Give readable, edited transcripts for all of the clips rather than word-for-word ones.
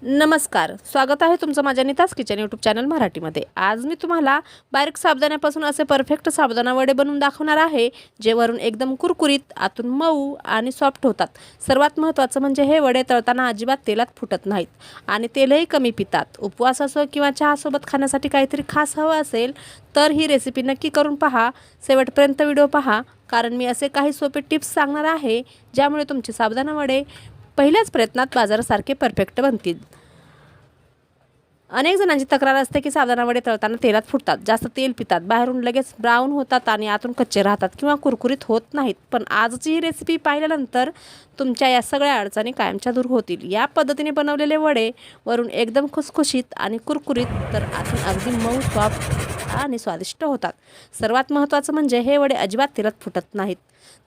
नमस्कार, स्वागत आहे तुमचं माझ्या नीताज किचन यूट्यूब चॅनल मराठीमध्ये। आज मी तुम्हाला बारीक साबुदाण्यापासून असे परफेक्ट साबुदाणा वडे बनवून दाखवणार आहे, जे वरून एकदम कुरकुरीत, आतून मऊ आणि सॉफ्ट होतात। सर्वात महत्त्वाचं म्हणजे हे वडे तळताना अजिबात तेलात फुटत नाहीत आणि तेलही कमी पितात। उपवास असो किंवा चहासोबत खाण्यासाठी काहीतरी खास हवं असेल तर ही रेसिपी नक्की करून पहा। शेवटपर्यंत व्हिडिओ पहा, कारण मी असे काही सोपे टिप्स सांगणार आहे ज्यामुळे तुमचे साबुदाणा वडे पहिल्याच प्रयत्नात बाजारासारखे परफेक्ट बनतील। अनेक जणांची तक्रार असते की साबुदाणा वडे तळताना तेलात फुटतात, जास्त तेल पितात, बाहेरून लगेच ब्राऊन होतात आणि आतून कच्चे राहतात किंवा कुरकुरीत होत नाहीत। पण आजची ही रेसिपी पाहिल्यानंतर तुमच्या या सगळ्या अडचणी कायमच्या दूर होतील। या पद्धतीने बनवलेले वडे वरून एकदम खुसखुशीत आणि कुरकुरीत, तर आतून अगदी मऊ, सॉफ्ट आणि स्वादिष्ट होतात। सर्वात महत्त्वाचं म्हणजे हे वडे अजिबात तेलात फुटत नाहीत।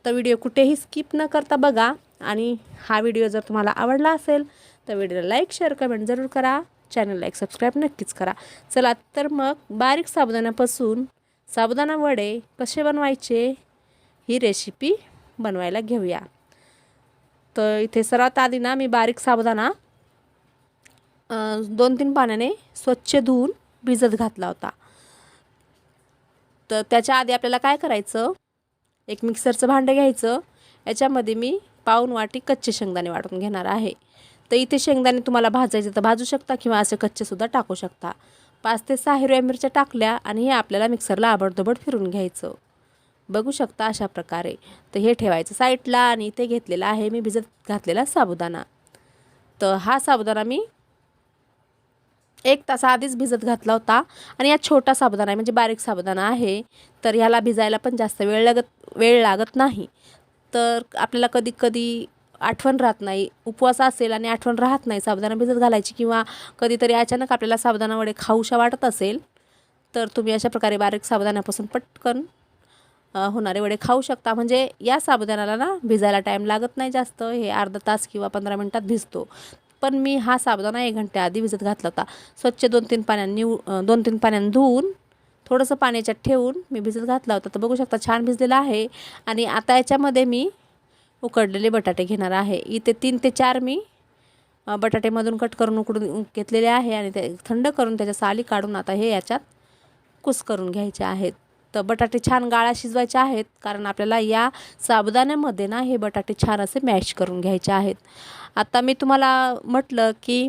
तर व्हिडिओ कुठेही स्किप न करता बघा आणि हा व्हिडिओ जर तुम्हाला आवडला असेल तर व्हिडिओला लाईक, शेअर, कमेंट जरूर करा। चॅनलला एक सबस्क्राईब नक्कीच करा। चला तर मग बारीक साबुदाण्यापासून साबुदाणा वडे कसे बनवायचे ही रेसिपी बनवायला घेऊया। तर इथे सर्वात आधी ना मी बारीक साबुदाणा 2-3 पाण्याने स्वच्छ धुवून भिजत घातला होता। तर त्याच्या आधी आपल्याला काय करायचं, एक मिक्सरचं भांडं घ्यायचं। याच्यामध्ये मी पाऊण वाटी कच्चे शेंगदाणे वाटून घेणार आहे। तर इथे शेंगदाणे तुम्हाला भाजायचे तर भाजू शकता किंवा असे कच्चेसुद्धा टाकू शकता। 5 ते 6 हिरव्या मिरच्या टाकल्या आणि हे आपल्याला मिक्सरला आबडधोबड फिरून घ्यायचं। बघू शकता अशा प्रकारे। तर हे ठेवायचं साईडला आणि इथे घेतलेला आहे मी भिजत घातलेला साबुदाणा। तर हा साबुदाणा मी 1 तासाआधीच भिजत घातला होता आणि हा छोटा साबुदाणा आहे, म्हणजे बारीक साबुदाणा आहे। तर ह्याला भिजायला पण जास्त वेळ लागत नाही। तर आपल्याला कधी कधी आठवण राहत नाही, उपवास असेल आणि आठवण राहत नाही साबुदाणा भिजत घालायची, किंवा कधीतरी अचानक आपल्याला साबुदाणा वडे खाऊशा वाटत असेल तर तुम्ही अशा प्रकारे बारीक साबुदाण्यापासून पटकन होणारे वडे खाऊ शकता। म्हणजे या साबुदाण्याला ना भिजायला टाईम लागत नाही जास्त, हे अर्धा तास किंवा 15 मिनिटात भिजतो। पण मी हा साबुदाणा 1 घंटे आधी भिजत घातला होता। स्वच्छ 2-3 पाण्याने धुवून थोडंसं पाणी याच्यात ठेवून मी भिजत घातला होता। तर बघू शकता छान भिजलेला आहे। आणि आता याच्यामध्ये मी उकडलेले बटाटे घेणार आहे। इथे 3 ते 4 मी बटाटेमधून कट करून उकडून घेतलेले आहे आणि ते थंड करून त्याच्या साली काढून आता हे याच्यात कुस करून घ्यायचे आहेत। तर बटाटे छान गाळा शिजवायचे आहेत, कारण आपल्याला या साबुदाण्यामध्ये ना हे बटाटे छान असे मॅश करून घ्यायचे आहेत। आता मी तुम्हाला म्हटलं की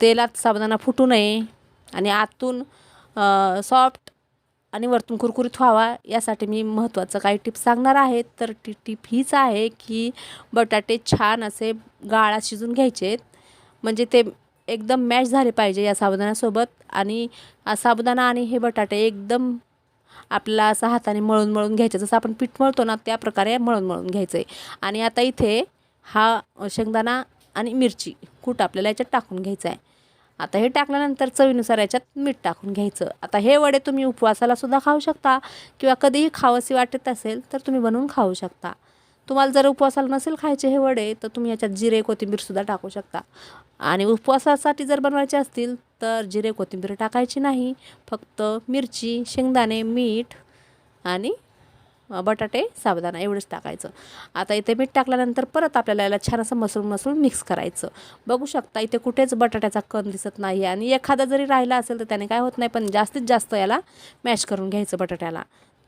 तेलात साबुदाणा फुटू नये आणि आतून सॉफ्ट आणि वरतून कुरकुरीत व्हावा, यासाठी मी महत्त्वाचं काही टिप्स सांगणार आहे। तर ती टिप हीच आहे की बटाटे छान असे गाळा शिजून घ्यायचेत, म्हणजे ते एकदम मॅश झाले पाहिजे या साबुदाण्यासोबत। आणि साबुदाणा आणि हे बटाटे एकदम आपल्याला असं हाताने मळून घ्यायचं, जसं आपण पीठ मळतो ना त्या प्रकारे मळून घ्यायचं आहे। आणि आता इथे हा शेंगदाणा आणि मिरची कूट आपल्याला याच्यात टाकून घ्यायचं आहे। आता हे टाकल्यानंतर चवीनुसार याच्यात मीठ टाकून घ्यायचं। आता हे वडे तुम्ही उपवासाला सुद्धा खाऊ शकता किंवा कधीही खावंसे वाटत असेल तर तुम्ही बनवून खाऊ शकता। तुम्हाला जर उपवासाला नसेल खायचे हे वडे तर तुम्ही याच्यात जिरे, कोथिंबीरसुद्धा टाकू शकता। आणि उपवासासाठी जर बनवायचे असतील तर जिरे, कोथिंबीर टाकायची नाही, फक्त मिरची, शेंगदाणे, मीठ आणि बटाटे, साबुदाणा एवढंच टाकायचं। आता इथे मीठ टाकल्यानंतर परत आपल्याला याला छान असं मसळून मिक्स करायचं। बघू शकता इथे कुठेच बटाट्याचा कण दिसत नाही आणि एखादा जरी राहिला असेल तर त्याने काय होत नाही, पण जास्तीत जास्त याला मॅश करून घ्यायचं बटाट्याला।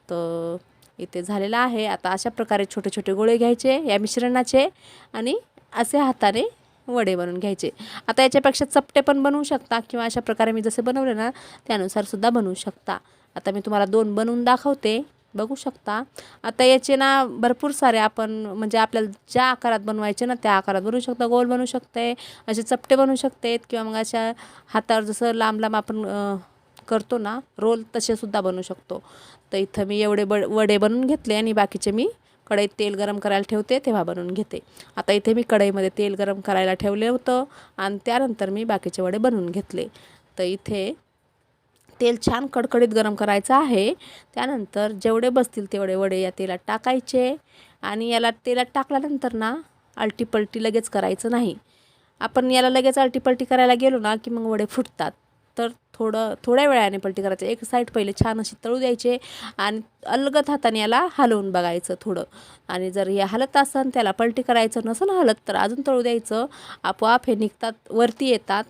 तर इथे झालेलं आहे। आता अशा प्रकारे छोटे छोटे गोळे घ्यायचे या मिश्रणाचे आणि असे हाताने वडे बनवून घ्यायचे। आता याच्यापेक्षा चपटे पण बनवू शकता किंवा अशा प्रकारे मी जसे बनवले ना त्यानुसार सुद्धा बनवू शकता। आता मी तुम्हाला 2 बनवून दाखवते, बघू शकता। आता याचे ना भरपूर सारे आपण, म्हणजे आपल्याला ज्या आकारात बनवायचे ना त्या आकारात बनवू शकता। गोल बनवू शकते, असे चपटे बनवू शकते, किंवा मग अशा हातावर जसं लांब लांब आपण करतो ना रोल तसे सुद्धा बनवू शकतो। तर इथं मी एवढे वडे बनवून घेतले आणि बाकीचे मी कढईत तेल गरम करायला ठेवते तेव्हा बनवून घेते। आता इथे मी कढईमध्ये तेल गरम करायला ठेवले होतं आणि त्यानंतर मी बाकीचे वडे बनवून घेतले। तर इथे तेल छान कडकडीत गरम करायचं आहे। त्यानंतर जेवढे बसतील तेवढे वडे या तेलात टाकायचे आणि याला तेलात टाकल्यानंतर ना आलटीपलटी लगेच करायचं नाही। आपण याला लगेच आलटीपलटी करायला गेलो ना की मग वडे फुटतात। तर थोड्या वेळाने पलटी करायचं. एक साईड पहिले छान अशी तळू द्यायचे आणि अलगद हाताने याला हलवून बघायचं थोडं. आणि जर हे हलत असेल त्याला पलटी करायचं नसेल हलत तर अजून तळू द्यायचं. आपोआप हे निघतात वरती येतात.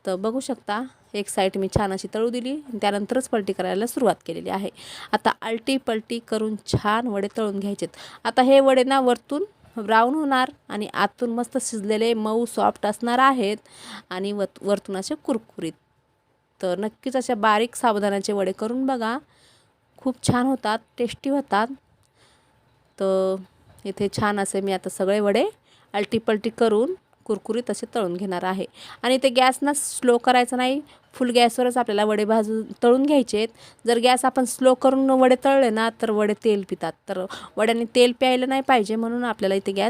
तर बघू शकता एक साईड मी छान अशी तळू दिली आणि त्यानंतरच पलटी करायला सुरुवात केलेली आहे. आता आलटी पलटी करून छान वडे तळून घ्यायचेत. आता हे वडे ना वरतून ब्राऊन होणार आणि आतून मस्त शिजलेले मऊ सॉफ्ट असणार आहेत आणि वरतून असे कुरकुरीत. तर नक्कीच अशा बारीक साबुदाण्याचे वडे करून बघा, खूप छान होतात, टेस्टी होतात. तर इथे छान असे मी आता सगळे वडे आलटी पलटी करून कुरकुरीत असे तळून घेणार आहे. आणि ते गॅस ना स्लो करायचं नाही, फुल गॅसवरच आपल्याला वडे तळून घ्यायचे आहेत. जर गॅस आपण स्लो करून वडे तळले ना तर वडे तेल पितात. तर वड्याने तेल प्यायला नाही पाहिजे, म्हणून आपल्याला इथे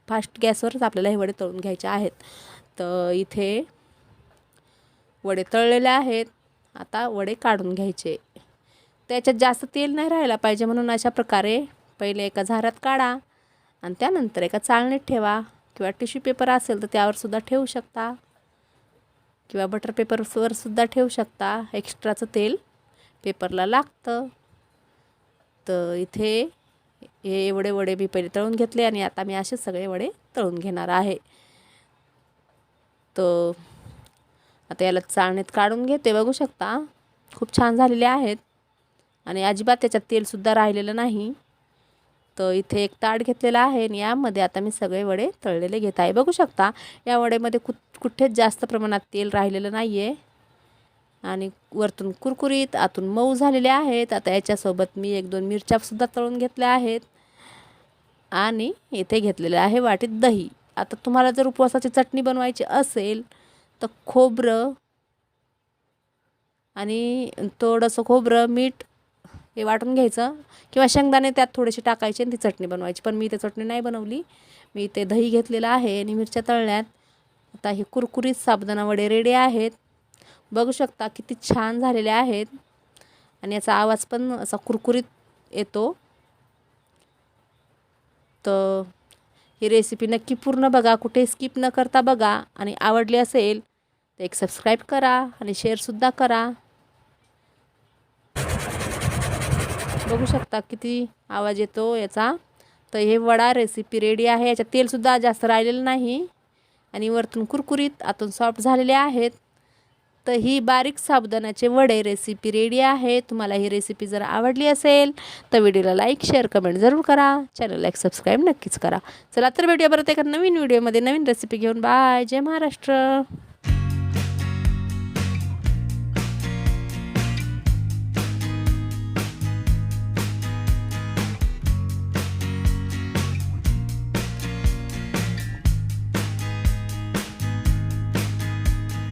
फास्ट गॅसवरच आपल्याला हे वडे तळून घ्यायचे आहेत. तर इथे वडे तळलेले आहेत. आता वडे काढून घ्यायचे. त्याच्यात जास्त तेल नाही राहायला पाहिजे, म्हणून अशा प्रकारे पहिले एका झाऱ्यात काढा आणि त्यानंतर एका चाळणीत ठेवा किंवा टिश्यू पेपर असेल तर त्यावर सुद्धा ठेवू शकता किंवा बटर पेपरवर सुद्धा ठेवू शकता. एक्स्ट्राचं तेल पेपरला लागतं. तर इथे हे एवढे वडे मी पहिले तळून घेतले आणि आता मी असे सगळे वडे तळून घेणार आहे. तर आता याला चाळणीत काढून घेते. बघू शकता खूप छान झालेले आहेत आणि अजिबात त्याच्यात तेलसुद्धा राहिलेलं नाही. तर इथे एक ताट घेतलेला आहे आणि यामध्ये आता मी सगळे वडे तळलेले घेत आहे. बघू शकता या वड्यामध्ये कुठेच जास्त प्रमाणात तेल राहिलेलं नाही आहे आणि वरतून कुरकुरीत आतून मऊ झालेले आहेत. आता याच्यासोबत मी 1-2 मिरच्यासुद्धा तळून घेतल्या आहेत आणि इथे घेतलेलं आहे वाटीत दही. आता तुम्हाला जर उपवासाची चटणी बनवायची असेल तर खोबरं आणि थोडंसं खोबरं मीठ हे वाटून घ्यायचं किंवा शेंगदाणे त्यात थोडेसे टाकायचे आणि ती चटणी बनवायची. पण मी ते चटणी नाही बनवली, मी इथे दही घेतलेलं आहे आणि मिरच्या तळल्यात. आता हे कुरकुरीत साबुदाणा वडे रेडी आहेत. बघू शकता किती छान झालेले आहेत आणि याचा आवाज पण असा कुरकुरीत येतो. तर ही रेसिपी नक्की पूर्ण बघा, कुठे स्किप न करता बघा आणि आवडली असेल तर एक सबस्क्राईब करा आणि शेअरसुद्धा करा. बघू शकता किती आवाज येतो याचा. तर हे वडा रेसिपी रेडी आहे. याच्यात तेलसुद्धा जास्त राहिलेलं नाही आणि वरतून कुरकुरीत आतून सॉफ्ट झालेले आहेत. तर ही बारीक साबुदाण्याचे वडे रेसिपी रेडी आहे. तुम्हाला ही रेसिपी जर आवडली असेल तर व्हिडिओला लाईक शेअर कमेंट जरूर करा. चॅनलला एक सबस्क्राईब नक्कीच करा. चला तर भेटूया परत एका नवीन व्हिडिओमध्ये नवीन रेसिपी घेऊन. बाय. जय महाराष्ट्र.